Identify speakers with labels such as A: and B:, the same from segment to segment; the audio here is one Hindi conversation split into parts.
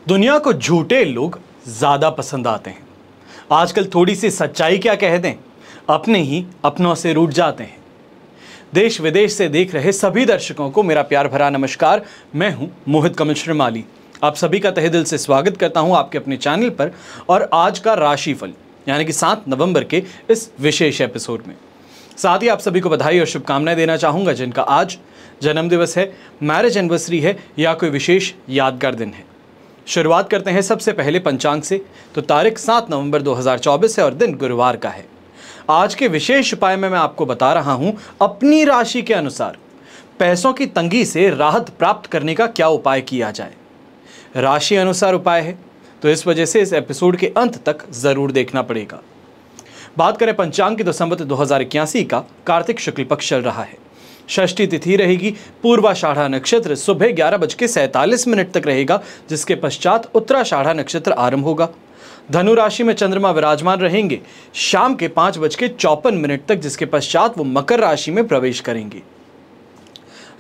A: दुनिया को झूठे लोग ज़्यादा पसंद आते हैं। आजकल थोड़ी सी सच्चाई क्या कह दें, अपने ही अपनों से रूठ जाते हैं। देश विदेश से देख रहे सभी दर्शकों को मेरा प्यार भरा नमस्कार। मैं हूं मोहित कमल श्रीमाली। आप सभी का तहे दिल से स्वागत करता हूं आपके अपने चैनल पर और आज का राशिफल यानी कि 7 नवंबर के इस विशेष एपिसोड में। साथ ही आप सभी को बधाई और शुभकामनाएं देना चाहूँगा जिनका आज जन्मदिवस है, मैरिज एनिवर्सरी है या कोई विशेष यादगार दिन है। शुरुआत करते हैं सबसे पहले पंचांग से। तो तारीख 7 नवंबर 2024 है और दिन गुरुवार का है। आज के विशेष उपाय में मैं आपको बता रहा हूं अपनी राशि के अनुसार पैसों की तंगी से राहत प्राप्त करने का क्या उपाय किया जाए। राशि अनुसार उपाय है तो इस वजह से इस एपिसोड के अंत तक जरूर देखना पड़ेगा। बात करें पंचांग की तो संवत 2081 का कार्तिक शुक्ल पक्ष चल रहा है। षष्ठी तिथि रहेगी, पूर्वाषाढ़ा नक्षत्र सुबह 11:47 तक रहेगा, जिसके पश्चात उत्तराषाढ़ा नक्षत्र आरंभ होगा। धनु राशि में चंद्रमा विराजमान रहेंगे शाम के 5:54 तक, जिसके पश्चात वो मकर राशि में प्रवेश करेंगे।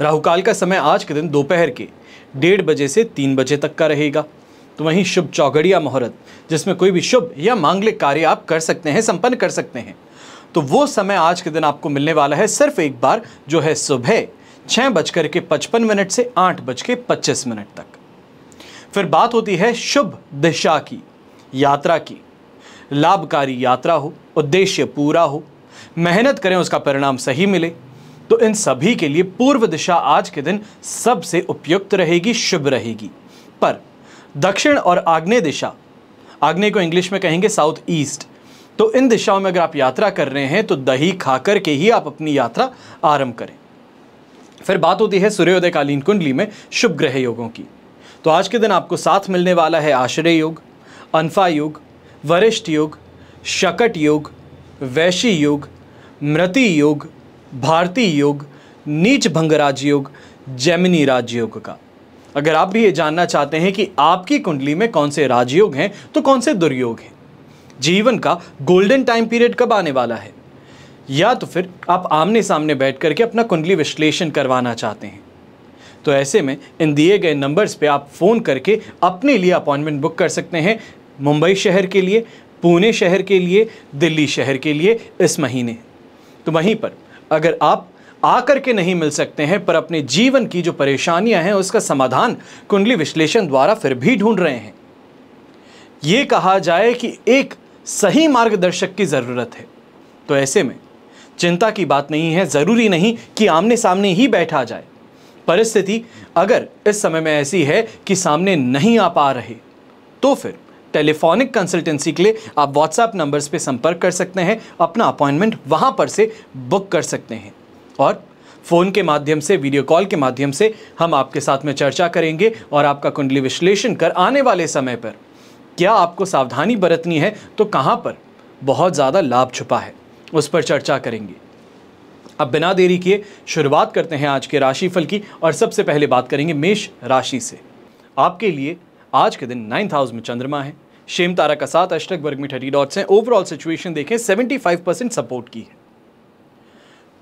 A: राहुकाल का समय आज के दिन दोपहर के 1:30 बजे से 3 बजे तक का रहेगा। तो वहीं शुभ चौघड़िया मुहूर्त, जिसमें कोई भी शुभ या मांगलिक कार्य आप कर सकते हैं, संपन्न कर सकते हैं, तो वो समय आज के दिन आपको मिलने वाला है सिर्फ एक बार, जो है सुबह 6:55 से 8:25 तक। फिर बात होती है शुभ दिशा की, यात्रा की। लाभकारी यात्रा हो, उद्देश्य पूरा हो, मेहनत करें उसका परिणाम सही मिले, तो इन सभी के लिए पूर्व दिशा आज के दिन सबसे उपयुक्त रहेगी, शुभ रहेगी। पर दक्षिण और आग्नेय दिशा, आग्नेय को इंग्लिश में कहेंगे साउथ ईस्ट, तो इन दिशाओं में अगर आप यात्रा कर रहे हैं तो दही खाकर के ही आप अपनी यात्रा आरंभ करें। फिर बात होती है सूर्योदयकालीन कुंडली में शुभ ग्रह योगों की। तो आज के दिन आपको साथ मिलने वाला है आश्रय योग, अनफा योग, वरिष्ठ योग, शकट योग, वैशी योग, मृति योग, भारती योग, नीच भंग राजयोग, जैमिनी राजयोग का। अगर आप भी ये जानना चाहते हैं कि आपकी कुंडली में कौन से राजयोग हैं तो कौन से दुर्योग हैं, जीवन का गोल्डन टाइम पीरियड कब आने वाला है, या तो फिर आप आमने सामने बैठ करके अपना कुंडली विश्लेषण करवाना चाहते हैं, तो ऐसे में इन दिए गए नंबर्स पे आप फ़ोन करके अपने लिए अपॉइंटमेंट बुक कर सकते हैं। मुंबई शहर के लिए, पुणे शहर के लिए, दिल्ली शहर के लिए इस महीने। तो वहीं पर अगर आप आकर के नहीं मिल सकते हैं पर अपने जीवन की जो परेशानियां हैं उसका समाधान कुंडली विश्लेषण द्वारा फिर भी ढूंढ रहे हैं, ये कहा जाए कि एक सही मार्गदर्शक की ज़रूरत है, तो ऐसे में चिंता की बात नहीं है। ज़रूरी नहीं कि आमने सामने ही बैठा जाए। परिस्थिति अगर इस समय में ऐसी है कि सामने नहीं आ पा रहे तो फिर टेलीफोनिक कंसल्टेंसी के लिए आप व्हाट्सएप नंबर्स पे संपर्क कर सकते हैं, अपना अपॉइंटमेंट वहां पर से बुक कर सकते हैं और फ़ोन के माध्यम से, वीडियो कॉल के माध्यम से हम आपके साथ में चर्चा करेंगे और आपका कुंडली विश्लेषण कर आने वाले समय पर क्या आपको सावधानी बरतनी है तो कहाँ पर बहुत ज़्यादा लाभ छुपा है उस पर चर्चा करेंगे। अब बिना देरी किए शुरुआत करते हैं आज के राशिफल की और सबसे पहले बात करेंगे मेष राशि से। आपके लिए आज के दिन 9th हाउस में चंद्रमा है, शेम तारा का 7, अष्टक वर्ग में 30 डॉट्स हैं। ओवरऑल सिचुएशन देखें 75% सपोर्ट की है।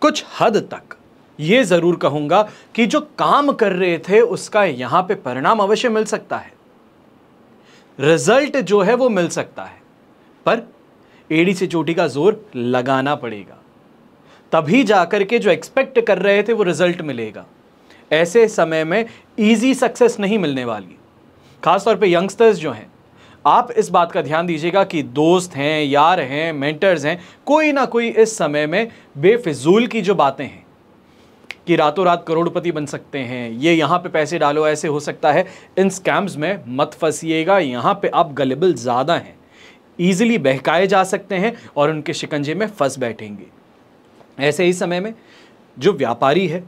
A: कुछ हद तक ये ज़रूर कहूँगा कि जो काम कर रहे थे उसका यहाँ पे परिणाम अवश्य मिल सकता है, रिजल्ट जो है वो मिल सकता है, पर एड़ी से चोटी का जोर लगाना पड़ेगा, तभी जाकर के जो एक्सपेक्ट कर रहे थे वो रिजल्ट मिलेगा। ऐसे समय में इजी सक्सेस नहीं मिलने वाली। खासतौर पे यंगस्टर्स जो हैं, आप इस बात का ध्यान दीजिएगा कि दोस्त हैं, यार हैं, मेंटर्स हैं, कोई ना कोई इस समय में बेफिजूल की जो बातें हैं कि रातों रात करोड़पति बन सकते हैं, ये यहाँ पे पैसे डालो ऐसे हो सकता है, इन स्कैम्स में मत फंसिएगा। यहाँ पे आप गलेबल ज़्यादा हैं, ईजिली बहकाए जा सकते हैं और उनके शिकंजे में फंस बैठेंगे। ऐसे ही समय में जो व्यापारी है,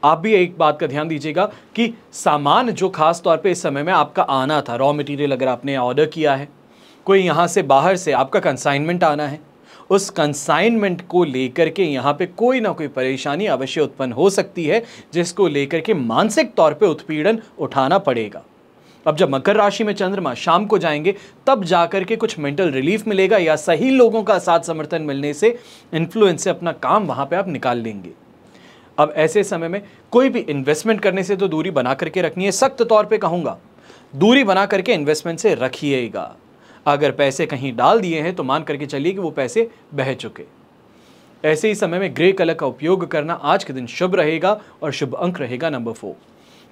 A: आप भी एक बात का ध्यान दीजिएगा कि सामान जो खास तौर पे इस समय में आपका आना था, रॉ मटेरियल अगर आपने ऑर्डर किया है, कोई यहाँ से बाहर से आपका कंसाइनमेंट आना है, उस कंसाइनमेंट को लेकर के यहाँ पे कोई ना कोई परेशानी अवश्य उत्पन्न हो सकती है, जिसको लेकर के मानसिक तौर पे उत्पीड़न उठाना पड़ेगा। अब जब मकर राशि में चंद्रमा शाम को जाएंगे तब जाकर के कुछ मेंटल रिलीफ मिलेगा या सही लोगों का साथ समर्थन मिलने से, इन्फ्लुएंस से अपना काम वहाँ पे आप निकाल लेंगे। अब ऐसे समय में कोई भी इन्वेस्टमेंट करने से तो दूरी बना करके रखनी है। सख्त तौर पे कहूँगा दूरी बना करके इन्वेस्टमेंट से रखिएगा। अगर पैसे कहीं डाल दिए हैं तो मान करके चलिए कि वो पैसे बह चुके। ऐसे ही समय में ग्रे कलर का उपयोग करना आज के दिन शुभ रहेगा और शुभ अंक रहेगा नंबर 4।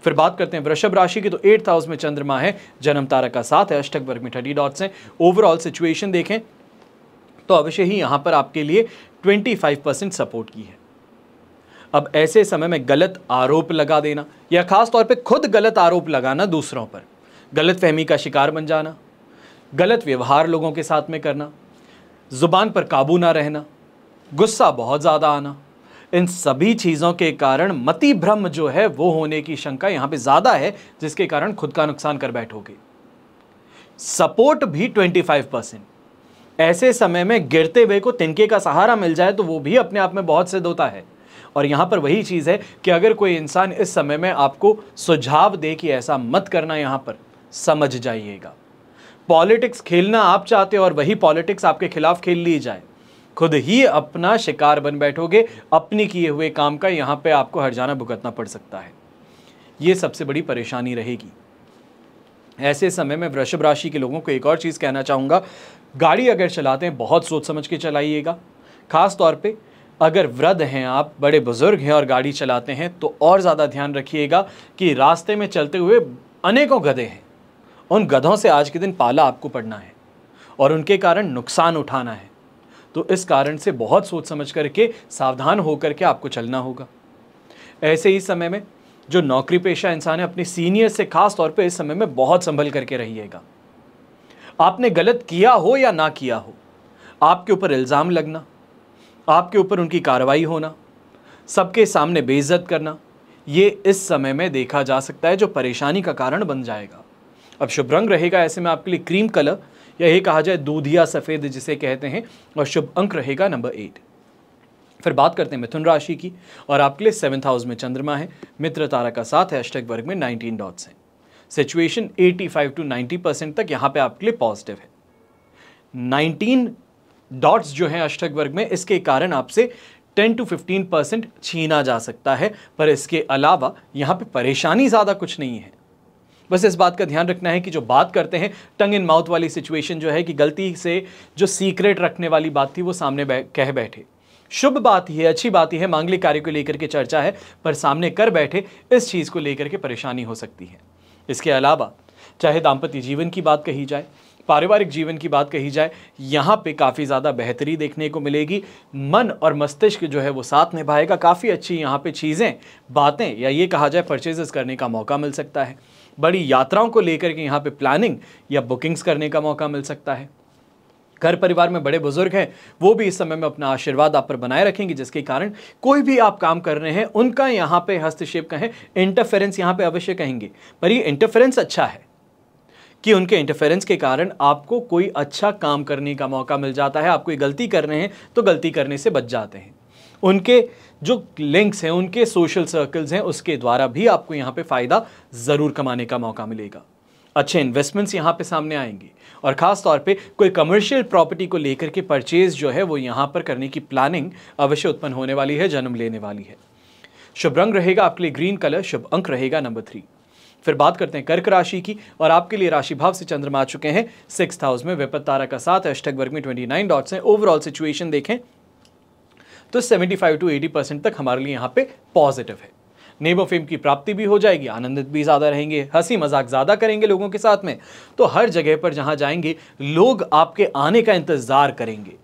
A: फिर बात करते हैं वृषभ राशि की, तो 8th हाउस में चंद्रमा है, जन्म तारा का 7 है, अष्टक वर्ग में 30 डॉट्स हैं। ओवरऑल सिचुएशन देखें तो अवश्य ही यहां पर आपके लिए 25% सपोर्ट की है। अब ऐसे समय में गलत आरोप लगा देना या खास तौर पे खुद गलत आरोप लगाना दूसरों पर, गलत फहमी का शिकार बन जाना, गलत व्यवहार लोगों के साथ में करना, जुबान पर काबू ना रहना, गुस्सा बहुत ज़्यादा आना, इन सभी चीज़ों के कारण मति भ्रम जो है वो होने की शंका यहाँ पे ज़्यादा है, जिसके कारण खुद का नुकसान कर बैठोगे। सपोर्ट भी 25%। ऐसे समय में गिरते हुए को तिनके का सहारा मिल जाए तो वो भी अपने आप में बहुत सिद्ध होता है। और यहाँ पर वही चीज़ है कि अगर कोई इंसान इस समय में आपको सुझाव दे कि ऐसा मत करना, यहाँ पर समझ जाइएगा। पॉलिटिक्स खेलना आप चाहते हो और वही पॉलिटिक्स आपके खिलाफ खेल ली जाए, खुद ही अपना शिकार बन बैठोगे। अपने किए हुए काम का यहाँ पे आपको हर्जाना भुगतना पड़ सकता है। ये सबसे बड़ी परेशानी रहेगी। ऐसे समय में वृषभ राशि के लोगों को एक और चीज़ कहना चाहूँगा, गाड़ी अगर चलाते हैं बहुत सोच समझ के चलाइएगा। खास तौर पे अगर वृद्ध हैं आप, बड़े बुजुर्ग हैं और गाड़ी चलाते हैं तो और ज़्यादा ध्यान रखिएगा कि रास्ते में चलते हुए अनेकों गधे हैं, उन गधों से आज के दिन पाला आपको पड़ना है और उनके कारण नुकसान उठाना है। तो इस कारण से बहुत सोच समझ करके, सावधान होकर के आपको चलना होगा। ऐसे ही समय में जो नौकरी पेशा इंसान है, अपने सीनियर से खास तौर पे इस समय में बहुत संभल करके रहिएगा। आपने गलत किया हो या ना किया हो, आपके ऊपर इल्ज़ाम लगना, आपके ऊपर उनकी कार्रवाई होना, सबके सामने बेइज्जत करना, ये इस समय में देखा जा सकता है जो परेशानी का कारण बन जाएगा। अब शुभ रंग रहेगा ऐसे में आपके लिए क्रीम कलर, या ये कहा जाए दूधिया सफ़ेद जिसे कहते हैं, और शुभ अंक रहेगा नंबर 8। फिर बात करते हैं मिथुन राशि की, और आपके लिए 7th हाउस में चंद्रमा है, मित्र तारा का 7 है, अष्टक वर्ग में 19 डॉट्स हैं। सिचुएशन 85 to 90% तक यहाँ पे आपके लिए पॉजिटिव है। 19 डॉट्स जो हैं अष्टक वर्ग में, इसके कारण आपसे 10 to 15% छीना जा सकता है, पर इसके अलावा यहाँ पे परेशानी ज़्यादा कुछ नहीं है। बस इस बात का ध्यान रखना है कि जो बात करते हैं टंग इन माउथ वाली सिचुएशन जो है कि गलती से जो सीक्रेट रखने वाली बात थी वो सामने कह बैठे। शुभ बात ही है, अच्छी बात ही है, मांगलिक कार्य को लेकर के चर्चा है, पर सामने कर बैठे इस चीज़ को लेकर के परेशानी हो सकती है। इसके अलावा चाहे दाम्पत्य जीवन की बात कही जाए, पारिवारिक जीवन की बात कही जाए, यहाँ पे काफ़ी ज़्यादा बेहतरी देखने को मिलेगी। मन और मस्तिष्क जो है वो साथ निभाएगा। काफ़ी अच्छी यहाँ पे चीज़ें, बातें, या ये कहा जाए परचेजेस करने का मौका मिल सकता है। बड़ी यात्राओं को लेकर के यहाँ पे प्लानिंग या बुकिंग्स करने का मौका मिल सकता है। घर परिवार में बड़े बुजुर्ग हैं, वो भी इस समय में अपना आशीर्वाद आप पर बनाए रखेंगे, जिसके कारण कोई भी आप काम कर रहे हैं उनका यहाँ पे हस्तक्षेप कहें, इंटरफेरेंस यहाँ पे अवश्य कहेंगे, पर ये इंटरफेरेंस अच्छा है कि उनके इंटरफेरेंस के कारण आपको कोई अच्छा काम करने का मौका मिल जाता है। आप कोई गलती कर रहे हैं तो गलती करने से बच जाते हैं। उनके जो लिंक्स हैं, उनके सोशल सर्कल्स हैं, उसके द्वारा भी आपको यहाँ पे फ़ायदा ज़रूर कमाने का मौका मिलेगा। अच्छे इन्वेस्टमेंट्स यहाँ पे सामने आएंगे और ख़ास तौर पे कोई कमर्शियल प्रॉपर्टी को लेकर के परचेज जो है वो यहाँ पर करने की प्लानिंग अवश्य उत्पन्न होने वाली है, जन्म लेने वाली है। शुभ रंग रहेगा आपके लिए ग्रीन कलर, शुभ अंक रहेगा नंबर 3। फिर बात करते हैं कर्क राशि की, और आपके लिए राशि भाव से चंद्रमा आ चुके हैं 6th हाउस में, विपद तारा का 7 है, अष्टक वर्ग में 29 डॉट्स हैं। ओवरऑल सिचुएशन देखें तो 75 to 80% तक हमारे लिए यहाँ पे पॉजिटिव है। नेम ऑफ फेम की प्राप्ति भी हो जाएगी, आनंदित भी ज़्यादा रहेंगे, हंसी मजाक ज़्यादा करेंगे लोगों के साथ में, तो हर जगह पर जहाँ जाएंगे लोग आपके आने का इंतज़ार करेंगे।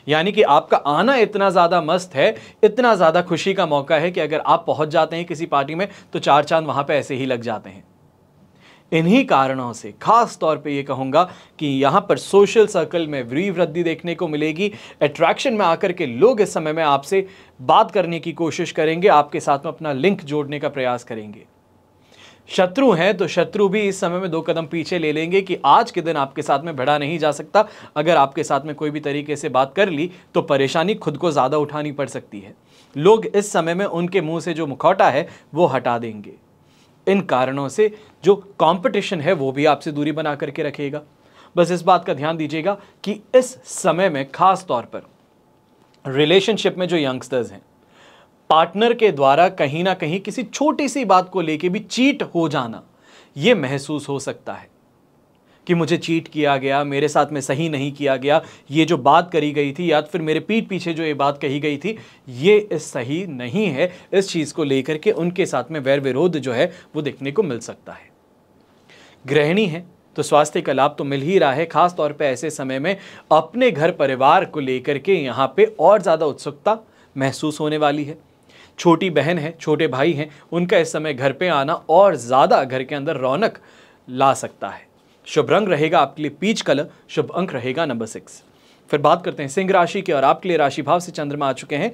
A: यानी कि आपका आना इतना ज़्यादा मस्त है, इतना ज़्यादा खुशी का मौका है कि अगर आप पहुँच जाते हैं किसी पार्टी में तो 4 चांद वहाँ पे ऐसे ही लग जाते हैं। इन्हीं कारणों से खास तौर पे ये कहूँगा कि यहाँ पर सोशल सर्कल में वृद्धि देखने को मिलेगी। अट्रैक्शन में आकर के लोग इस समय में आपसे बात करने की कोशिश करेंगे, आपके साथ में अपना लिंक जोड़ने का प्रयास करेंगे। शत्रु हैं तो शत्रु भी इस समय में 2 कदम पीछे ले लेंगे कि आज के दिन आपके साथ में भिड़ा नहीं जा सकता। अगर आपके साथ में कोई भी तरीके से बात कर ली तो परेशानी खुद को ज़्यादा उठानी पड़ सकती है। लोग इस समय में उनके मुंह से जो मुखौटा है वो हटा देंगे। इन कारणों से जो कंपटीशन है वो भी आपसे दूरी बना करके रखेगा। बस इस बात का ध्यान दीजिएगा कि इस समय में खास तौर पर रिलेशनशिप में जो यंगस्टर्स हैं, पार्टनर के द्वारा कहीं ना कहीं किसी छोटी सी बात को लेके भी चीट हो जाना, ये महसूस हो सकता है कि मुझे चीट किया गया, मेरे साथ में सही नहीं किया गया, ये जो बात करी गई थी या फिर मेरे पीठ पीछे जो ये बात कही गई थी ये सही नहीं है। इस चीज़ को लेकर के उनके साथ में वैर विरोध जो है वो देखने को मिल सकता है। गृहिणी है तो स्वास्थ्य का लाभ तो मिल ही रहा है, खास तौर पे ऐसे समय में अपने घर परिवार को लेकर के यहाँ पे और ज़्यादा उत्सुकता महसूस होने वाली है। छोटी बहन है, छोटे भाई हैं, उनका इस समय घर पे आना और ज़्यादा घर के अंदर रौनक ला सकता है। शुभ रंग रहेगा आपके लिए पीच कलर, शुभ अंक रहेगा नंबर 6। फिर बात करते हैं सिंह राशि की, और आपके लिए राशि भाव से चंद्रमा आ चुके हैं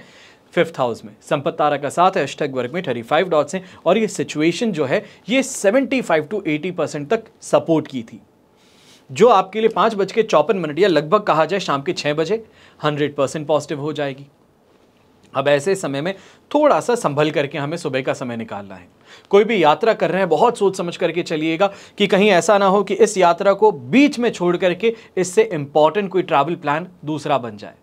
A: 5th हाउस में। संपत्ति तारा का साथ है, अष्टक वर्ग में 35 डॉट्स हैं, और ये सिचुएशन जो है ये 75 to 80% तक सपोर्ट की थी, जो आपके लिए 5:54 या लगभग कहा जाए शाम के 6 बजे 100% पॉजिटिव हो जाएगी। अब ऐसे समय में थोड़ा सा संभल करके हमें सुबह का समय निकालना है। कोई भी यात्रा कर रहे हैं बहुत सोच समझ करके चलिएगा कि कहीं ऐसा ना हो कि इस यात्रा को बीच में छोड़ करके इससे इंपॉर्टेंट कोई ट्रैवल प्लान दूसरा बन जाए।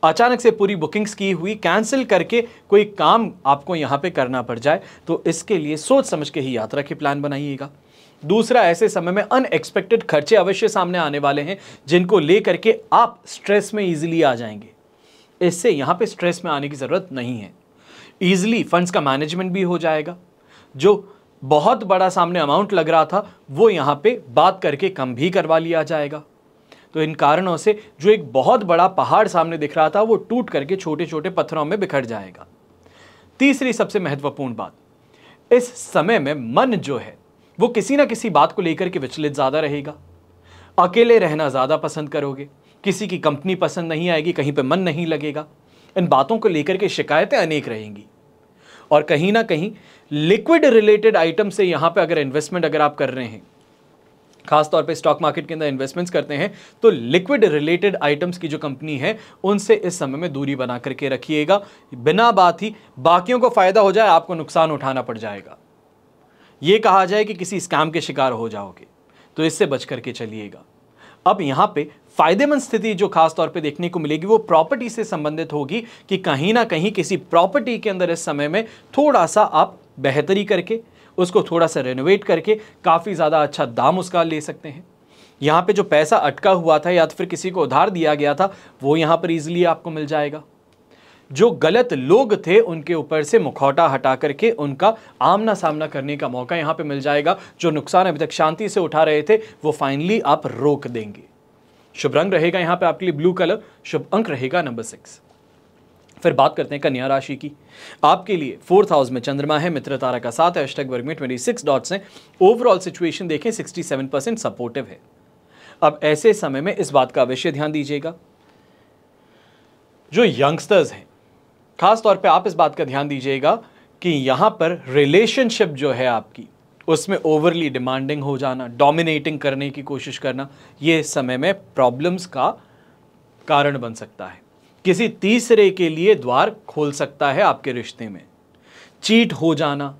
A: अचानक से पूरी बुकिंग्स की हुई कैंसिल करके कोई काम आपको यहां पे करना पड़ जाए, तो इसके लिए सोच समझ के ही यात्रा के प्लान बनाइएगा। दूसरा, ऐसे समय में अनएक्सपेक्टेड खर्चे अवश्य सामने आने वाले हैं, जिनको लेकर के आप स्ट्रेस में इजीली आ जाएंगे। इससे यहां पे स्ट्रेस में आने की जरूरत नहीं है। इजीली फंड्स का मैनेजमेंट भी हो जाएगा। जो बहुत बड़ा सामने अमाउंट लग रहा था वो यहां पे बात करके कम भी करवा लिया जाएगा। तो इन कारणों से जो एक बहुत बड़ा पहाड़ सामने दिख रहा था वो टूट करके छोटे छोटे पत्थरों में बिखर जाएगा। तीसरी सबसे महत्वपूर्ण बात, इस समय में मन जो है वो किसी ना किसी बात को लेकर के विचलित ज्यादा रहेगा। अकेले रहना ज्यादा पसंद करोगे, किसी की कंपनी पसंद नहीं आएगी, कहीं पे मन नहीं लगेगा। इन बातों को लेकर के शिकायतें अनेक रहेंगी। और कहीं ना कहीं लिक्विड रिलेटेड आइटम से यहां पे अगर इन्वेस्टमेंट अगर आप कर रहे हैं, खास तौर पे स्टॉक मार्केट के अंदर इन्वेस्टमेंट्स करते हैं, तो लिक्विड रिलेटेड आइटम्स की जो कंपनी है उनसे इस समय में दूरी बना करके रखिएगा। बिना बात ही बाकियों को फायदा हो जाए, आपको नुकसान उठाना पड़ जाएगा। यह कहा जाए कि किसी स्कैम के शिकार हो जाओगे, तो इससे बच करके चलिएगा। अब यहां पे फायदेमंद स्थिति जो खास तौर पे देखने को मिलेगी वो प्रॉपर्टी से संबंधित होगी कि कहीं ना कहीं किसी प्रॉपर्टी के अंदर इस समय में थोड़ा सा आप बेहतरी करके उसको थोड़ा सा रेनोवेट करके काफ़ी ज़्यादा अच्छा दाम उसका ले सकते हैं। यहाँ पे जो पैसा अटका हुआ था या तो फिर किसी को उधार दिया गया था वो यहाँ पर ईजिली आपको मिल जाएगा। जो गलत लोग थे उनके ऊपर से मुखौटा हटा करके उनका आमना सामना करने का मौका यहाँ पे मिल जाएगा। जो नुकसान अभी तक शांति से उठा रहे थे वो फाइनली आप रोक देंगे। शुभ रंग रहेगा यहाँ पे आपके लिए ब्लू कलर, शुभ अंक रहेगा नंबर 6। फिर बात करते हैं कन्या राशि की। आपके लिए 4th हाउस में चंद्रमा है, मित्र तारा का साथ है, अष्टक वर्ग में 26 डॉट्स हैं। ओवरऑल सिचुएशन देखें 67% सपोर्टिव है। अब ऐसे समय में इस बात का अवश्य ध्यान दीजिएगा, जो यंगस्टर्स हैं खास तौर पे आप इस बात का ध्यान दीजिएगा कि यहां पर रिलेशनशिप जो है आपकी उसमें ओवरली डिमांडिंग हो जाना, डोमिनेटिंग करने की कोशिश करना, ये इस समय में प्रॉब्लम्स का कारण बन सकता है। किसी तीसरे के लिए द्वार खोल सकता है आपके रिश्ते में। चीट हो जाना,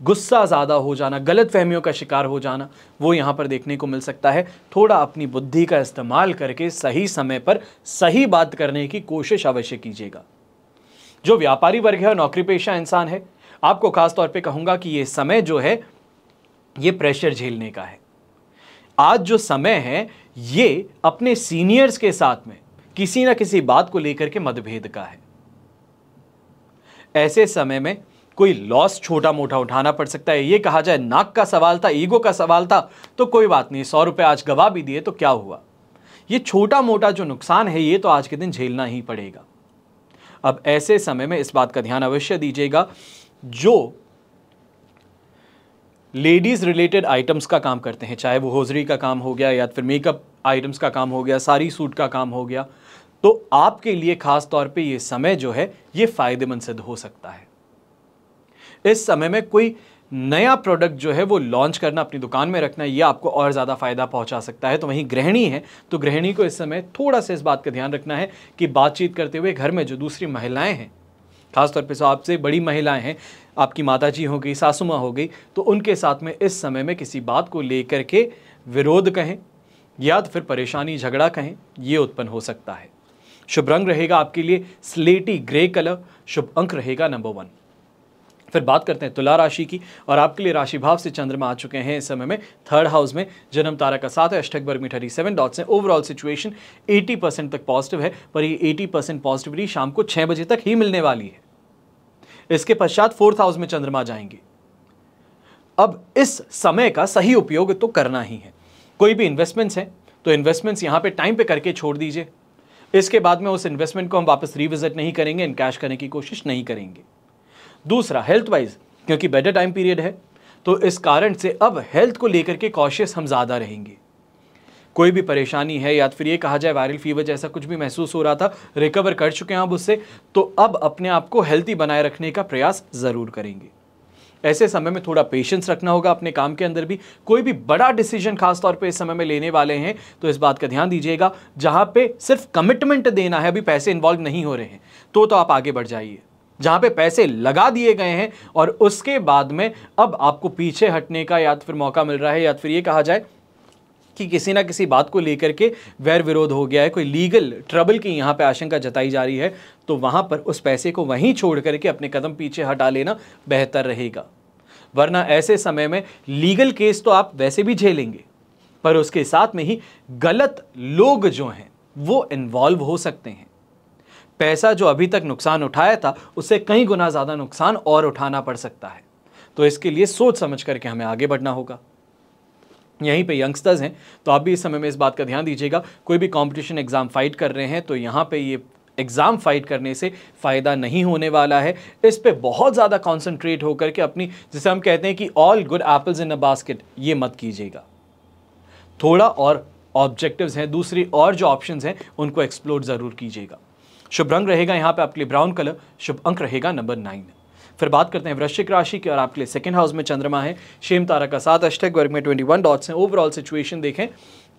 A: गुस्सा ज़्यादा हो जाना, गलत फहमियों का शिकार हो जाना, वो यहाँ पर देखने को मिल सकता है। थोड़ा अपनी बुद्धि का इस्तेमाल करके सही समय पर सही बात करने की कोशिश अवश्य कीजिएगा। जो व्यापारी वर्ग है और नौकरी पेशा इंसान है, आपको खास तौर पे कहूँगा कि ये समय जो है ये प्रेशर झेलने का है। आज जो समय है ये अपने सीनियर्स के साथ में किसी ना किसी बात को लेकर के मतभेद का है। ऐसे समय में कोई लॉस छोटा मोटा उठाना पड़ सकता है। ये कहा जाए नाक का सवाल था, ईगो का सवाल था, तो कोई बात नहीं, 100 रुपए आज गवा भी दिए तो क्या हुआ। ये छोटा मोटा जो नुकसान है ये तो आज के दिन झेलना ही पड़ेगा। अब ऐसे समय में इस बात का ध्यान अवश्य दीजिएगा, जो लेडीज रिलेटेड आइटम्स का काम करते हैं, चाहे वो होजरी का काम हो गया या फिर मेकअप आइटम्स का काम हो गया, साड़ी सूट का काम हो गया, तो आपके लिए खास तौर पे ये समय जो है ये फायदेमंद सिद्ध हो सकता है। इस समय में कोई नया प्रोडक्ट जो है वो लॉन्च करना, अपनी दुकान में रखना, ये आपको और ज़्यादा फायदा पहुंचा सकता है। तो वहीं गृहिणी है तो गृहिणी को इस समय थोड़ा सा इस बात का ध्यान रखना है कि बातचीत करते हुए घर में जो दूसरी महिलाएं हैं, खासतौर पे जो आपसे बड़ी महिलाएं हैं, आपकी माताजी हो गई, सासू माँ हो गई, तो उनके साथ में इस समय में किसी बात को लेकर के विरोध कहें या तो फिर परेशानी झगड़ा कहें, ये उत्पन्न हो सकता है। शुभ रंग रहेगा आपके लिए स्लेटी ग्रे कलर, शुभ अंक रहेगा नंबर 1। फिर बात करते हैं तुला राशि की, और आपके लिए राशि भाव से चंद्रमा आ चुके हैं इस समय में थर्ड हाउस में। जन्म तारा का 7 है, अष्टक वर्ग में 37 डॉट्स हैं। ओवरऑल सिचुएशन 80% तक पॉजिटिव है, पर ये 80% पॉजिटिविटी शाम को 6 बजे तक ही मिलने वाली है। इसके पश्चात फोर्थ हाउस में चंद्रमा जाएंगे। अब इस समय का सही उपयोग तो करना ही है। कोई भी इन्वेस्टमेंट्स हैं तो इन्वेस्टमेंट्स यहाँ पे टाइम पे करके छोड़ दीजिए। इसके बाद में उस इन्वेस्टमेंट को हम वापस रिविजिट नहीं करेंगे, इनकैश करने की कोशिश नहीं करेंगे। दूसरा, हेल्थ वाइज क्योंकि बेटर टाइम पीरियड है तो इस कारण से अब हेल्थ को लेकर के कॉशियस हम ज़्यादा रहेंगे। कोई भी परेशानी है या फिर ये कहा जाए वायरल फीवर जैसा कुछ भी महसूस हो रहा था, रिकवर कर चुके हैं अब उससे, तो अब अपने आप को हेल्थी बनाए रखने का प्रयास ज़रूर करेंगे। ऐसे समय में थोड़ा पेशेंस रखना होगा अपने काम के अंदर भी। कोई भी बड़ा डिसीजन खास तौर पे इस समय में लेने वाले हैं तो इस बात का ध्यान दीजिएगा, जहां पे सिर्फ कमिटमेंट देना है, अभी पैसे इन्वॉल्व नहीं हो रहे हैं तो आप आगे बढ़ जाइए। जहां पे पैसे लगा दिए गए हैं और उसके बाद में अब आपको पीछे हटने का या फिर मौका मिल रहा है, या फिर ये कहा जाए कि किसी ना किसी बात को लेकर के वैर विरोध हो गया है, कोई लीगल ट्रबल की यहाँ पे आशंका जताई जा रही है, तो वहां पर उस पैसे को वहीं छोड़ करके अपने कदम पीछे हटा लेना बेहतर रहेगा। वरना ऐसे समय में लीगल केस तो आप वैसे भी झेलेंगे, पर उसके साथ में ही गलत लोग जो हैं वो इन्वॉल्व हो सकते हैं। पैसा जो अभी तक नुकसान उठाया था उससे कई गुना ज़्यादा नुकसान और उठाना पड़ सकता है, तो इसके लिए सोच समझ करके हमें आगे बढ़ना होगा। यहीं पे यंगस्टर्स हैं तो आप भी इस समय में इस बात का ध्यान दीजिएगा। कोई भी कंपटीशन एग्जाम फाइट कर रहे हैं तो यहाँ पे ये एग्जाम फाइट करने से फ़ायदा नहीं होने वाला है। इस पे बहुत ज़्यादा कॉन्सेंट्रेट होकर के अपनी, जिसे हम कहते हैं कि all good apples in a basket, ये मत कीजिएगा। थोड़ा और ऑब्जेक्टिव्स हैं, दूसरी और जो ऑप्शंस हैं उनको एक्सप्लोर ज़रूर कीजिएगा। शुभ रंग रहेगा यहाँ पे आपके लिए ब्राउन कलर, शुभ अंक रहेगा नंबर 9। फिर बात करते हैं वृश्चिक राशि की, और आपके लिए सेकंड हाउस में चंद्रमा है। शेम तारा का 7, अष्टक वर्ग में 21 डॉट्स हैं। ओवरऑल सिचुएशन देखें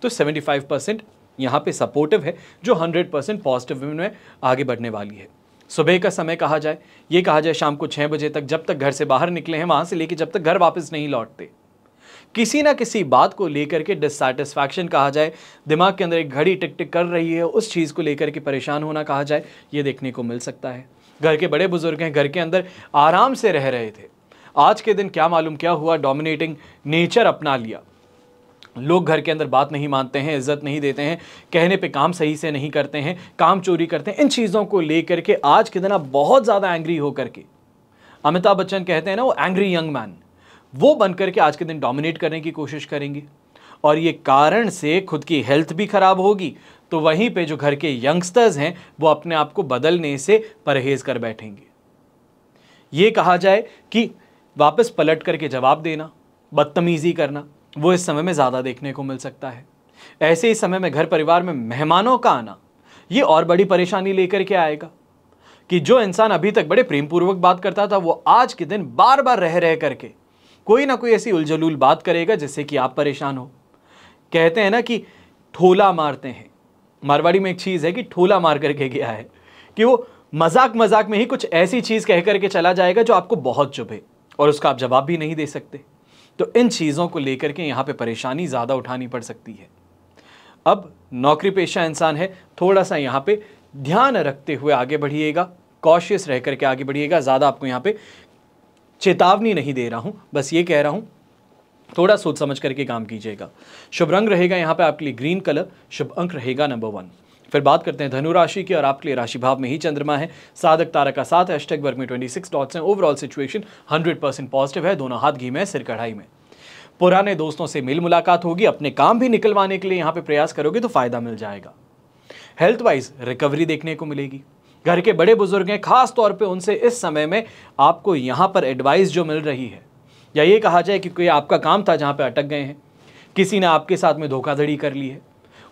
A: तो 75% यहाँ पे सपोर्टिव है, जो 100% पॉजिटिव में आगे बढ़ने वाली है। सुबह का समय कहा जाए, ये कहा जाए शाम को 6 बजे तक, जब तक घर से बाहर निकले हैं वहाँ से लेके जब तक घर वापस नहीं लौटते, किसी ना किसी बात को लेकर के डिससैटिस्फैक्शन कहा जाए, दिमाग के अंदर एक घड़ी टिक टिक कर रही है, उस चीज़ को लेकर के परेशान होना कहा जाए, ये देखने को मिल सकता है। घर के बड़े बुजुर्ग हैं, घर के अंदर आराम से रह रहे थे, आज के दिन क्या मालूम क्या हुआ, डोमिनेटिंग नेचर अपना लिया। लोग घर के अंदर बात नहीं मानते हैं, इज्जत नहीं देते हैं, कहने पे काम सही से नहीं करते हैं, काम चोरी करते हैं। इन चीज़ों को लेकर के आज के दिन आप बहुत ज़्यादा एंग्री होकर के, अमिताभ बच्चन कहते हैं ना वो एंग्री यंग मैन, वो बनकर के आज के दिन डोमिनेट करने की कोशिश करेंगे, और ये कारण से खुद की हेल्थ भी खराब होगी। तो वहीं पे जो घर के यंगस्टर्स हैं वो अपने आप को बदलने से परहेज कर बैठेंगे। ये कहा जाए कि वापस पलट करके जवाब देना, बदतमीजी करना, वो इस समय में ज़्यादा देखने को मिल सकता है। ऐसे ही समय में घर परिवार में मेहमानों का आना, ये और बड़ी परेशानी लेकर के आएगा कि जो इंसान अभी तक बड़े प्रेम पूर्वक बात करता था वो आज के दिन बार बार रह करके कोई ना कोई ऐसी उलझलूल बात करेगा जिससे कि आप परेशान हो। कहते हैं ना कि ठोला मारते हैं, मारवाड़ी में एक चीज़ है कि ठोला मार करके गया है, कि वो मजाक मजाक में ही कुछ ऐसी चीज़ कह करके चला जाएगा जो आपको बहुत चुभे और उसका आप जवाब भी नहीं दे सकते। तो इन चीज़ों को लेकर के यहाँ पे परेशानी ज़्यादा उठानी पड़ सकती है। अब नौकरी पेशा इंसान है, थोड़ा सा यहाँ पे ध्यान रखते हुए आगे बढ़िएगा, कॉशियस रह करके आगे बढ़िएगा। ज़्यादा आपको यहाँ पे चेतावनी नहीं दे रहा हूँ, बस ये कह रहा हूँ थोड़ा सोच समझ करके काम कीजिएगा। शुभ रंग रहेगा यहाँ पे आपके लिए ग्रीन कलर, शुभ अंक रहेगा नंबर 1। फिर बात करते हैं धनु राशि की, और आपके लिए राशि भाव में ही चंद्रमा है। साधक तारा का 7 है, अष्टक वर्ग में 26 डॉट्स हैं। ओवरऑल सिचुएशन 100% पॉजिटिव है, दोनों हाथ घी में, सिर कढ़ाई में। पुराने दोस्तों से मिल मुलाकात होगी, अपने काम भी निकलवाने के लिए यहाँ पे प्रयास करोगे तो फायदा मिल जाएगा। हेल्थ वाइज रिकवरी देखने को मिलेगी। घर के बड़े बुजुर्ग हैं, खास तौर पे उनसे इस समय में आपको यहाँ पर एडवाइस जो मिल रही है, या ये कहा जाए कि कोई आपका काम था जहाँ पे अटक गए हैं, किसी ने आपके साथ में धोखाधड़ी कर ली है,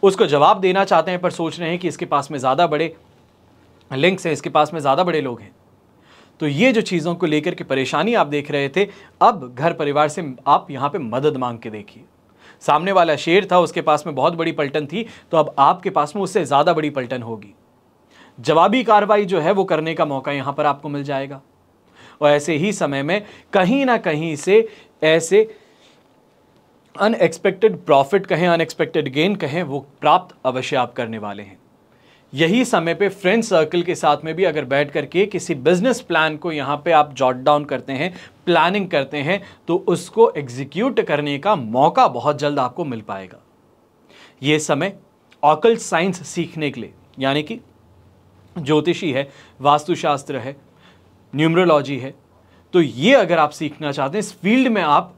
A: उसको जवाब देना चाहते हैं पर सोच रहे हैं कि इसके पास में ज़्यादा बड़े लिंक्स हैं, इसके पास में ज़्यादा बड़े लोग हैं। तो ये जो चीज़ों को लेकर के परेशानी आप देख रहे थे, अब घर परिवार से आप यहाँ पे मदद मांग के देखिए। सामने वाला शेर था, उसके पास में बहुत बड़ी पलटन थी, तो अब आपके पास में उससे ज़्यादा बड़ी पलटन होगी। जवाबी कार्रवाई जो है वो करने का मौका यहाँ पर आपको मिल जाएगा, और ऐसे ही समय में कहीं ना कहीं से ऐसे अनएक्सपेक्टेड प्रॉफिट कहें, अनएक्सपेक्टेड गेन कहें, वो प्राप्त अवश्य आप करने वाले हैं। यही समय पे फ्रेंड सर्कल के साथ में भी अगर बैठ करके किसी बिजनेस प्लान को यहाँ पे आप जॉट डाउन करते हैं, प्लानिंग करते हैं, तो उसको एग्जीक्यूट करने का मौका बहुत जल्द आपको मिल पाएगा। ये समय ऑकल्ट साइंस सीखने के लिए, यानी कि ज्योतिषी है, वास्तुशास्त्र है, न्यूमरोलॉजी है, तो ये अगर आप सीखना चाहते हैं, इस फील्ड में आप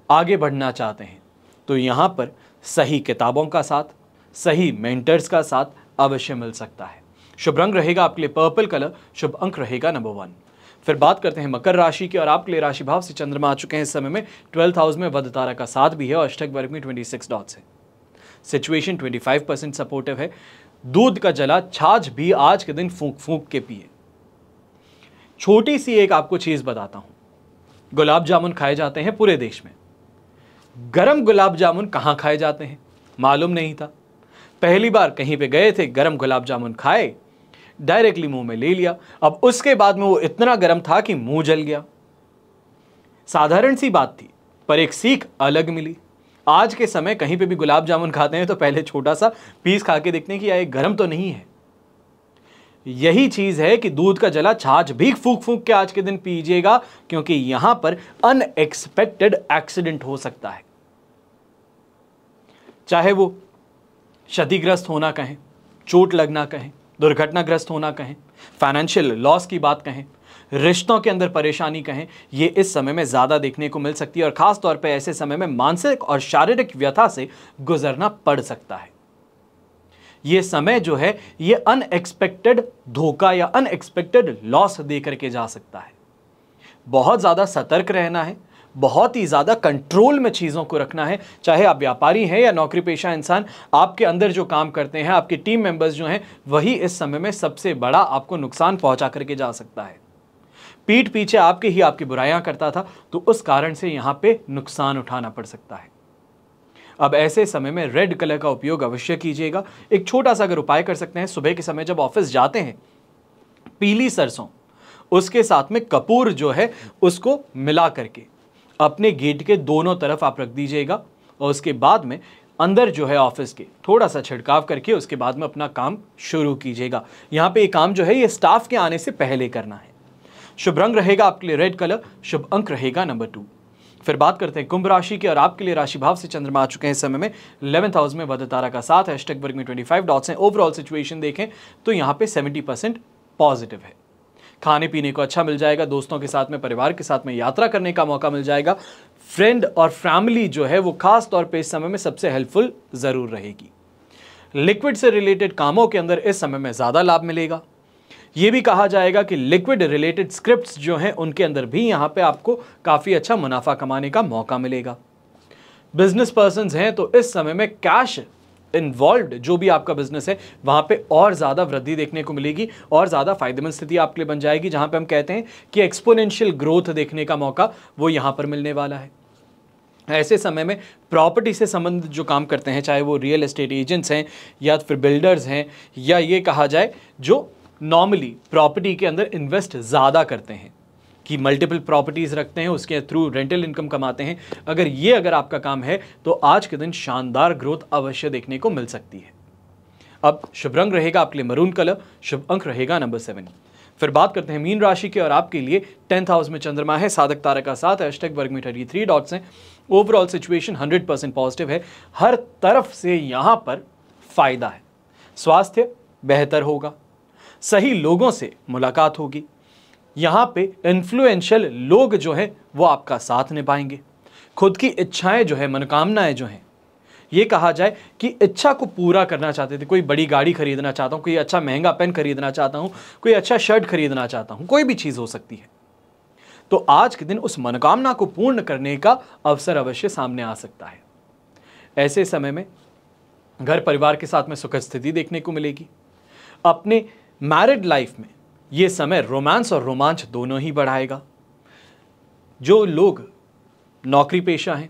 A: आगे बढ़ना चाहते हैं, तो यहाँ पर सही किताबों का साथ, सही मेंटर्स का साथ अवश्य मिल सकता है। शुभ रंग रहेगा आपके लिए पर्पल कलर, शुभ अंक रहेगा नंबर 1। फिर बात करते हैं मकर राशि की, और आपके लिए राशि भाव से चंद्रमा आ चुके हैं इस समय में 12th हाउस में, वध तारा का साथ भी है और अष्टक वर्ग में 26 डॉट्स है। सिचुएशन 25% सपोर्टिव है। दूध का जला छाछ भी आज के दिन फूंक फूंक के पिए। छोटी सी एक आपको चीज बताता हूं, गुलाब जामुन खाए जाते हैं पूरे देश में, गरम गुलाब जामुन कहां खाए जाते हैं मालूम नहीं था। पहली बार कहीं पे गए थे, गरम गुलाब जामुन खाए, डायरेक्टली मुंह में ले लिया, अब उसके बाद में वो इतना गर्म था कि मुंह जल गया। साधारण सी बात थी, पर एक सीख अलग मिली। आज के समय कहीं पे भी गुलाब जामुन खाते हैं तो पहले छोटा सा पीस खा के देखते हैं कि ये गर्म तो नहीं है। यही चीज है कि दूध का जला छाछ भी फूंक फूंक के आज के दिन पीजिएगा, क्योंकि यहां पर अनएक्सपेक्टेड एक्सीडेंट हो सकता है। चाहे वो क्षतिग्रस्त होना कहें, चोट लगना कहें, दुर्घटनाग्रस्त होना कहें, फाइनेंशियल लॉस की बात कहें, रिश्तों के अंदर परेशानी कहें, ये इस समय में ज्यादा देखने को मिल सकती है, और खास तौर पे ऐसे समय में मानसिक और शारीरिक व्यथा से गुजरना पड़ सकता है। ये समय जो है ये अनएक्सपेक्टेड धोखा या अनएक्सपेक्टेड लॉस दे करके जा सकता है। बहुत ज्यादा सतर्क रहना है, बहुत ही ज्यादा कंट्रोल में चीजों को रखना है। चाहे आप व्यापारी हैं या नौकरी पेशा इंसान, आपके अंदर जो काम करते हैं, आपके टीम मेंबर्स जो हैं, वही इस समय में सबसे बड़ा आपको नुकसान पहुंचा करके जा सकता है। पीठ पीछे आपके ही आपकी बुराइयां करता था, तो उस कारण से यहां पे नुकसान उठाना पड़ सकता है। अब ऐसे समय में रेड कलर का उपयोग अवश्य कीजिएगा। एक छोटा सा अगर उपाय कर सकते हैं, सुबह के समय जब ऑफिस जाते हैं, पीली सरसों उसके साथ में कपूर जो है उसको मिला करके अपने गेट के दोनों तरफ आप रख दीजिएगा, और उसके बाद में अंदर जो है ऑफिस के थोड़ा सा छिड़काव करके उसके बाद में अपना काम शुरू कीजिएगा। यहाँ पे ये काम जो है ये स्टाफ के आने से पहले करना है। शुभ रंग रहेगा आपके लिए रेड कलर, शुभ अंक रहेगा नंबर 2। फिर बात करते हैं कुंभ राशि की, और आपके लिए राशि भाव से चंद्रमा आ चुके हैं इस समय में 11th हाउस में, वध तारा का साथ है, अष्टक वर्ग में 25 डॉट्स हैं। ओवरऑल सिचुएशन देखें तो यहाँ पे 70% पॉजिटिव है। खाने पीने को अच्छा मिल जाएगा, दोस्तों के साथ में, परिवार के साथ में यात्रा करने का मौका मिल जाएगा। फ्रेंड और फैमिली जो है वो खास तौर पे इस समय में सबसे हेल्पफुल जरूर रहेगी। लिक्विड से रिलेटेड कामों के अंदर इस समय में ज्यादा लाभ मिलेगा। ये भी कहा जाएगा कि लिक्विड रिलेटेड स्क्रिप्ट्स जो हैं उनके अंदर भी यहां पे आपको काफी अच्छा मुनाफा कमाने का मौका मिलेगा। बिजनेस पर्संस हैं तो इस समय में कैश इन्वॉल्व्ड जो भी आपका बिजनेस है वहां पे और ज्यादा वृद्धि देखने को मिलेगी, और ज्यादा फायदेमंद स्थिति आपके लिए बन जाएगी, जहां पे हम कहते हैं कि एक्सपोनेंशियल ग्रोथ देखने का मौका वो यहां पर मिलने वाला है। ऐसे समय में प्रॉपर्टी से संबंधित जो काम करते हैं, चाहे वो रियल एस्टेट एजेंट्स हैं या फिर बिल्डर्स हैं, या ये कहा जाए जो नॉर्मली प्रॉपर्टी के अंदर इन्वेस्ट ज़्यादा करते हैं कि मल्टीपल प्रॉपर्टीज़ रखते हैं, उसके थ्रू रेंटल इनकम कमाते हैं, अगर आपका काम है तो आज के दिन शानदार ग्रोथ अवश्य देखने को मिल सकती है। अब शुभ रंग रहेगा आपके लिए मरून कलर, शुभ अंक रहेगा नंबर 7। फिर बात करते हैं मीन राशि के, और आपके लिए 10th हाउस में चंद्रमा है, साधक तारा का साथ है, अष्टक वर्ग में 33 डॉट्स हैं। ओवरऑल सिचुएशन 100% पॉजिटिव है। हर तरफ से यहां पर फायदा है। स्वास्थ्य बेहतर होगा, सही लोगों से मुलाकात होगी, यहां पे इन्फ्लुएंशियल लोग जो है वो आपका साथ निभाएंगे। खुद की इच्छाएं जो है, मनोकामनाएं जो हैं, ये कहा जाए कि इच्छा को पूरा करना चाहते थे, कोई बड़ी गाड़ी खरीदना चाहता हूं, कोई अच्छा महंगा पेन खरीदना चाहता हूं, कोई अच्छा शर्ट खरीदना चाहता हूं, कोई भी चीज हो सकती है, तो आज के दिन उस मनोकामना को पूर्ण करने का अवसर अवश्य सामने आ सकता है। ऐसे समय में घर परिवार के साथ में सुख स्थिति देखने को मिलेगी। अपने मैरिड लाइफ में ये समय रोमांस और रोमांच दोनों ही बढ़ाएगा। जो लोग नौकरी पेशा हैं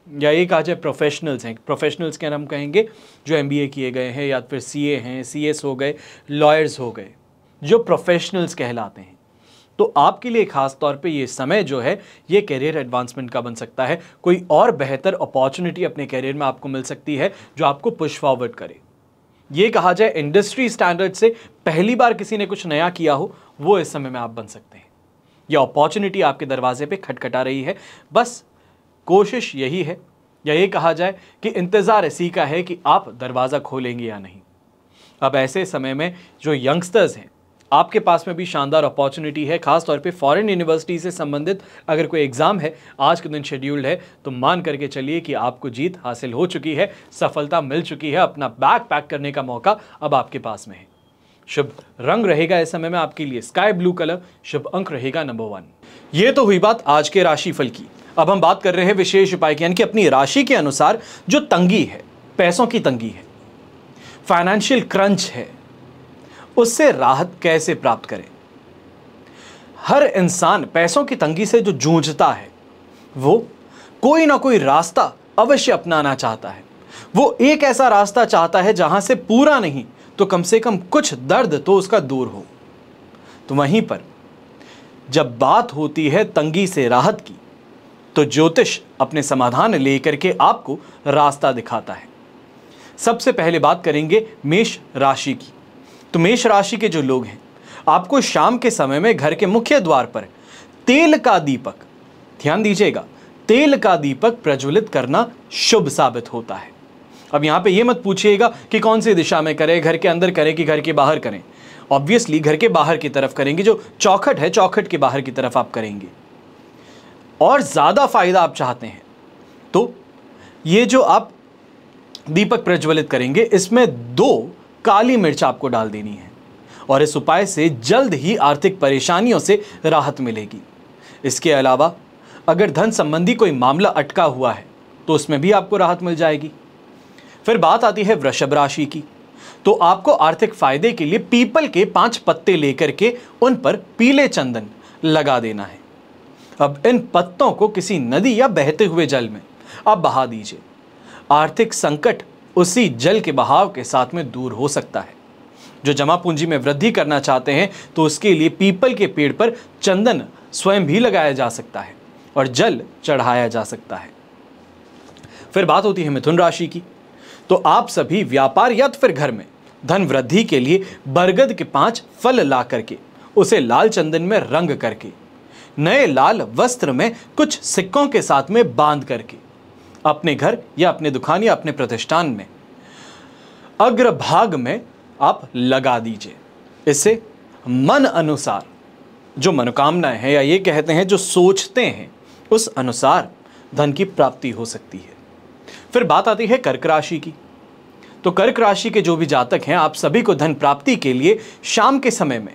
A: या ये कहा जाए प्रोफेशनल्स हैं, प्रोफेशनल्स के हम कहेंगे जो एमबीए किए गए हैं या फिर सीए हैं, सीएस हो गए, लॉयर्स हो गए, जो प्रोफेशनल्स कहलाते हैं, तो आपके लिए खास तौर पे ये समय जो है ये करियर एडवांसमेंट का बन सकता है। कोई और बेहतर अपॉर्चुनिटी अपने करियर में आपको मिल सकती है जो आपको पुश फॉरवर्ड करे। ये कहा जाए इंडस्ट्री स्टैंडर्ड से पहली बार किसी ने कुछ नया किया हो, वो इस समय में आप बन सकते हैं। यह अपॉर्चुनिटी आपके दरवाजे पे खटखटा रही है। बस कोशिश यही है, या ये कहा जाए कि इंतज़ार इसी का है कि आप दरवाज़ा खोलेंगे या नहीं। अब ऐसे समय में जो यंगस्टर्स हैं, आपके पास में भी शानदार अपॉर्चुनिटी है। खास तौर पे फॉरेन यूनिवर्सिटी से संबंधित अगर कोई एग्ज़ाम है, आज के दिन शेड्यूल्ड है, तो मान करके चलिए कि आपको जीत हासिल हो चुकी है, सफलता मिल चुकी है। अपना बैग पैक करने का मौका अब आपके पास में है। शुभ रंग रहेगा इस समय में आपके लिए स्काई ब्लू कलर, शुभ अंक रहेगा नंबर 1। ये तो हुई बात आज के राशिफल की। अब हम बात कर रहे हैं विशेष उपाय की, यानी कि अपनी राशि के अनुसार जो तंगी है, पैसों की तंगी है, फाइनेंशियल क्रंच है, उससे राहत कैसे प्राप्त करें। हर इंसान पैसों की तंगी से जो जूझता है, वो कोई ना कोई रास्ता अवश्य अपनाना चाहता है। वो एक ऐसा रास्ता चाहता है जहां से पूरा नहीं तो कम से कम कुछ दर्द तो उसका दूर हो। तो वहीं पर जब बात होती है तंगी से राहत की, तो ज्योतिष अपने समाधान लेकर के आपको रास्ता दिखाता है। सबसे पहले बात करेंगे मेष राशि की। तो मेष राशि के जो लोग हैं, आपको शाम के समय में घर के मुख्य द्वार पर तेल का दीपक, ध्यान दीजिएगा, तेल का दीपक प्रज्वलित करना शुभ साबित होता है। अब यहां पे ये मत पूछिएगा कि कौन सी दिशा में करें, घर के अंदर करें कि घर के बाहर करें। ऑब्वियसली घर के बाहर की तरफ करेंगे, जो चौखट है चौखट के बाहर की तरफ आप करेंगे। और ज्यादा फायदा आप चाहते हैं तो ये जो आप दीपक प्रज्वलित करेंगे, इसमें 2 काली मिर्च आपको डाल देनी है, और इस उपाय से जल्द ही आर्थिक परेशानियों से राहत मिलेगी। इसके अलावा अगर धन संबंधी कोई मामला अटका हुआ है तो उसमें भी आपको राहत मिल जाएगी। फिर बात आती है वृषभ राशि की। तो आपको आर्थिक फायदे के लिए पीपल के 5 पत्ते लेकर के उन पर पीले चंदन लगा देना है। अब इन पत्तों को किसी नदी या बहते हुए जल में आप बहा दीजिए। आर्थिक संकट उसी जल के बहाव के साथ में दूर हो सकता है। जो जमा पूंजी में वृद्धि करना चाहते हैं तो उसके लिए पीपल के पेड़ पर चंदन स्वयं भी लगाया जा सकता है और जल चढ़ाया जा सकता है। फिर बात होती है मिथुन राशि की। तो आप सभी व्यापार या तो फिर घर में धन वृद्धि के लिए बरगद के 5 फल ला करके उसे लाल चंदन में रंग करके नए लाल वस्त्र में कुछ सिक्कों के साथ में बांध करके अपने घर या अपने दुकान या अपने प्रतिष्ठान में अग्रभाग में आप लगा दीजिए। इससे मन अनुसार जो मनोकामनाएं हैं, या ये कहते हैं जो सोचते हैं, उस अनुसार धन की प्राप्ति हो सकती है। फिर बात आती है कर्क राशि की। तो कर्क राशि के जो भी जातक हैं, आप सभी को धन प्राप्ति के लिए शाम के समय में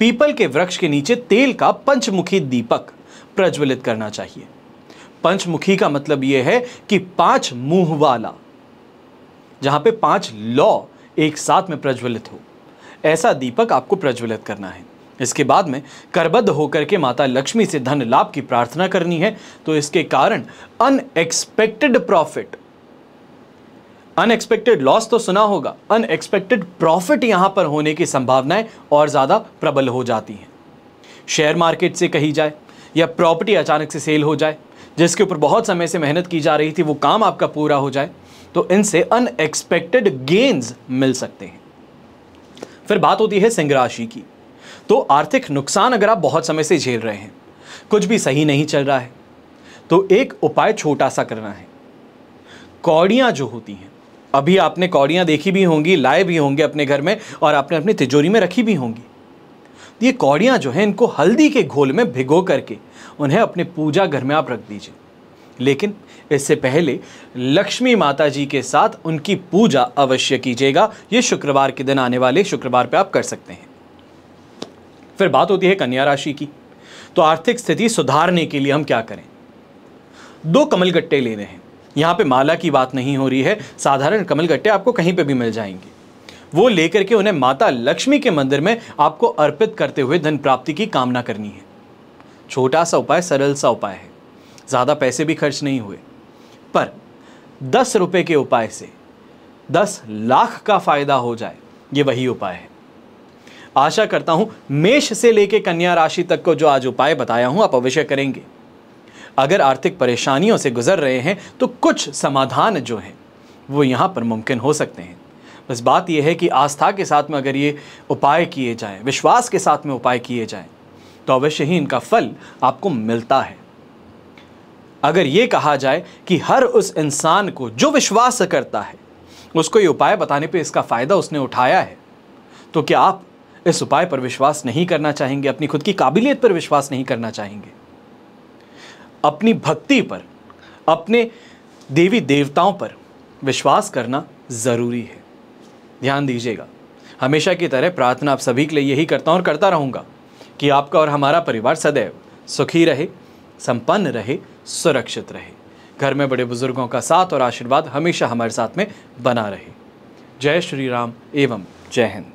A: पीपल के वृक्ष के नीचे तेल का पंचमुखी दीपक प्रज्वलित करना चाहिए। पंचमुखी का मतलब यह है कि 5 मुंह वाला, जहां पे 5 लौ एक साथ में प्रज्वलित हो, ऐसा दीपक आपको प्रज्वलित करना है। इसके बाद में करबद्ध होकर के माता लक्ष्मी से धन लाभ की प्रार्थना करनी है। तो इसके कारण अनएक्सपेक्टेड प्रॉफिट, अनएक्सपेक्टेड लॉस तो सुना होगा, अनएक्सपेक्टेड प्रॉफिट यहां पर होने की संभावनाएं और ज्यादा प्रबल हो जाती हैं। शेयर मार्केट से कही जाए या प्रॉपर्टी अचानक से सेल हो जाए, जिसके ऊपर बहुत समय से मेहनत की जा रही थी, वो काम आपका पूरा हो जाए, तो इनसे अनएक्सपेक्टेड गेन्स मिल सकते हैं। फिर बात होती है सिंह राशि की। तो आर्थिक नुकसान अगर आप बहुत समय से झेल रहे हैं, कुछ भी सही नहीं चल रहा है, तो एक उपाय छोटा सा करना है। कौड़ियां जो होती हैं, अभी आपने कौड़ियां देखी भी होंगी, लाए भी होंगे अपने घर में, और आपने अपनी तिजोरी में रखी भी होंगी। ये कौड़ियां जो हैं, इनको हल्दी के घोल में भिगो करके उन्हें अपने पूजा घर में आप रख दीजिए। लेकिन इससे पहले लक्ष्मी माता जी के साथ उनकी पूजा अवश्य कीजिएगा। ये शुक्रवार के दिन, आने वाले शुक्रवार पे आप कर सकते हैं। फिर बात होती है कन्या राशि की। तो आर्थिक स्थिति सुधारने के लिए हम क्या करें? 2 कमलगट्टे लेने हैं। यहाँ पे माला की बात नहीं हो रही है, साधारण कमलगट्टे आपको कहीं पे भी मिल जाएंगे। वो लेकर के उन्हें माता लक्ष्मी के मंदिर में आपको अर्पित करते हुए धन प्राप्ति की कामना करनी है। छोटा सा उपाय, सरल सा उपाय है, ज़्यादा पैसे भी खर्च नहीं हुए, पर 10 रुपए के उपाय से 10 लाख का फायदा हो जाए, ये वही उपाय है। आशा करता हूं मेष से लेकर कन्या राशि तक को जो आज उपाय बताया हूं आप अवश्य करेंगे। अगर आर्थिक परेशानियों से गुजर रहे हैं तो कुछ समाधान जो हैं वो यहां पर मुमकिन हो सकते हैं। बस बात यह है कि आस्था के साथ में अगर ये उपाय किए जाएं, विश्वास के साथ में उपाय किए जाएं, तो अवश्य ही इनका फल आपको मिलता है। अगर ये कहा जाए कि हर उस इंसान को जो विश्वास करता है उसको ये उपाय बताने पे इसका फ़ायदा उसने उठाया है, तो क्या आप इस उपाय पर विश्वास नहीं करना चाहेंगे? अपनी खुद की काबिलियत पर विश्वास नहीं करना चाहेंगे? अपनी भक्ति पर, अपने देवी देवताओं पर विश्वास करना ज़रूरी है। ध्यान दीजिएगा, हमेशा की तरह प्रार्थना आप सभी के लिए यही करता हूँ और करता रहूँगा कि आपका और हमारा परिवार सदैव सुखी रहे, संपन्न रहे, सुरक्षित रहे। घर में बड़े बुजुर्गों का साथ और आशीर्वाद हमेशा हमारे साथ में बना रहे। जय श्री राम एवं जय हिंद।